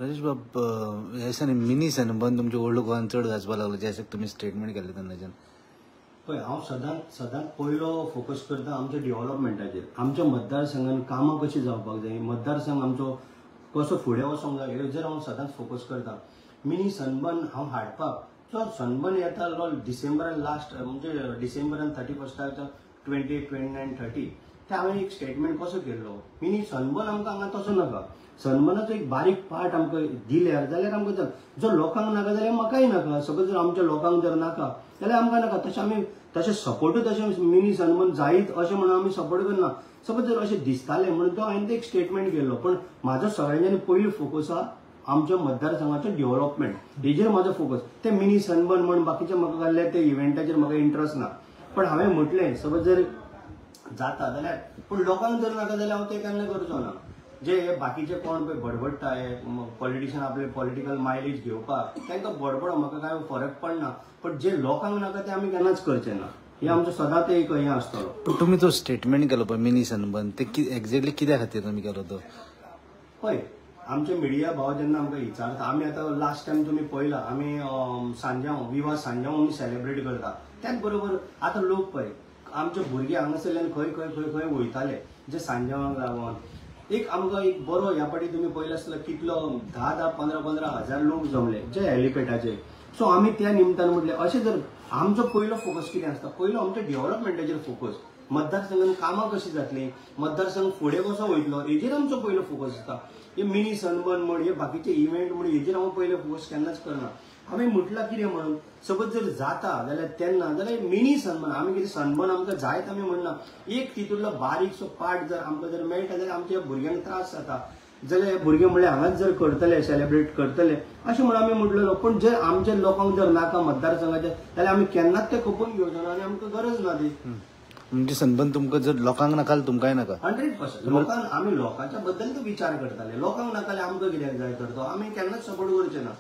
राजेश बाब, हे mini sunburn तुमच्या ओल्ड गोवान चड गाजपाक लागलो, जशें तुमी स्टेटमेंट केले तेन्नाच्यान. पळय, हांव सदांच पयलो फोकस करता आमच्या डेव्हलपमेंटाचेर. आमच्या मतदारसंघान कामां कशी जावपाक जाय, मतदारसंघ आमचो कसो फुडें वचोंक जाय, हेजेर हांव सदांच फोकस करता. मिनी सनबर्न हांव हाडपाक, जो सनबर्न येता डिसेंबरान लास्ट, म्हणजे डिसेंबरान 31 28, 29, 30 ते हांवें एक स्टेटमेंट कसो केल्लो. मिनी सनबर्न आमकां हांगा तसो नाका. सनबर्नाचो एक बारीक पार्ट आमकां दिल्यार जाल्यार आमकां जो लोकांक नाका जाल्यार म्हाकाय नाका. सपोज जर आमच्या लोकांक जर नाका जाल्यार आमकां नाका. तशें आमी तशें सपोर्टूच तशें मिनी सनबर्न जायत अशें म्हणून आमी सपोर्ट करना. सपोज जर अशें दिसतालें म्हणून तो हांवें एक स्टेटमेंट केल्लो. पण म्हाजो सगळ्यांनी पयलो फोकस आहा आमच्या मतदारसंघाचें डेव्हलपमेंट, हेजेर म्हाजो फोकस. ते मिनी सनबर्न म्हण बाकीचे म्हाका जाल्ले ते इव्हेंटाचेर म्हाका इंट्रस्ट ना. पण हांवें म्हटलें सपोज जर जाता जाल्यार, पूण लोकांक जर नाका जाल्यार हांव ते केन्ना करचो ना. जे बाकीचे कोण पळय बडबडटा, हे पॉलिटिशियन आपले पॉलिटिकल मायलेज घेवपाक, तांकां बडबड म्हाका कांय फरक पडना. पण जे लोकांक नाका ते आमी केन्नाच करचे ना. हे आमचो सदांच एक हें आसतलो. पण तुमी तो स्टेटमेंट केलो पळय मिनी सनबर्न, ते एक्झॅक्टली कित्या खातीर तुमी केलो तो? पळय, आमचे मिडिया भाव जेन्ना आमकां विचारता, आमी आतां लास्ट टायम तुमी पळयला आमी सांजांव विवाह सांजांव आमी सेलिब्रेट करता. त्याच बरोबर आतां लोक पळय आमचे भुरगे हांगासरल्यान खंय खंय खंय खंय वयताले जे सांजावांक लागून. एक आमकां एक बरो ह्या फाटी तुमी पळयला आसतलो कितलो 10,000 15,000 हजार लोक जमले जे हेलिपॅडाचेर. सो आमी त्या निमतान म्हटलें अशें जर आमचो पयलो फोकस कितें आसता, पयलो आमच्या डेव्हलपमेंटाचेर फोकस. मतदारसंघान कामां कशी जातली, मतदारसंघ फुडें कसो वयतलो, हेजेर आमचो पयलो फोकस आसता. हे मिनी सनबर्न म्हण, हे बाकीचे इव्हेंट म्हण, हेजेर हांव पयलो फोकस केन्नाच करना. हांवें म्हटलां कितें म्हणून, सपोज जर जाता जाल्यार तेन्ना जाल्यार मिनी सनबर्न, आमी कितें सनबर्न आमकां जायत आमी म्हणना, एक तितूंतलो बारीकसो पार्ट जर आमकां जर मेळटा जाल्यार आमच्या भुरग्यांक त्रास जाता. जाल्यार हे भुरगे म्हणल्यार हांगाच जर करतले, सेलिब्रेट करतले अशें म्हणून आमी म्हटलेलो. पण जर आमच्या लोकांक जर नाका मतदारसंघाचे जाल्यार आमी केन्नाच ते खपून घेवचो ना आनी आमकां गरज ना ती. म्हणजे सनबर्न तुमकां जर लोकांक नाका जाल्यार तुमकांय नाका? 100%. लोकांक आमी लोकांच्या बद्दल तो विचार करताले. लोकांक नाका जाल्यार आमकां कित्याक जाय तर तो आमी केन्नाच सपोर्ट करचे ना.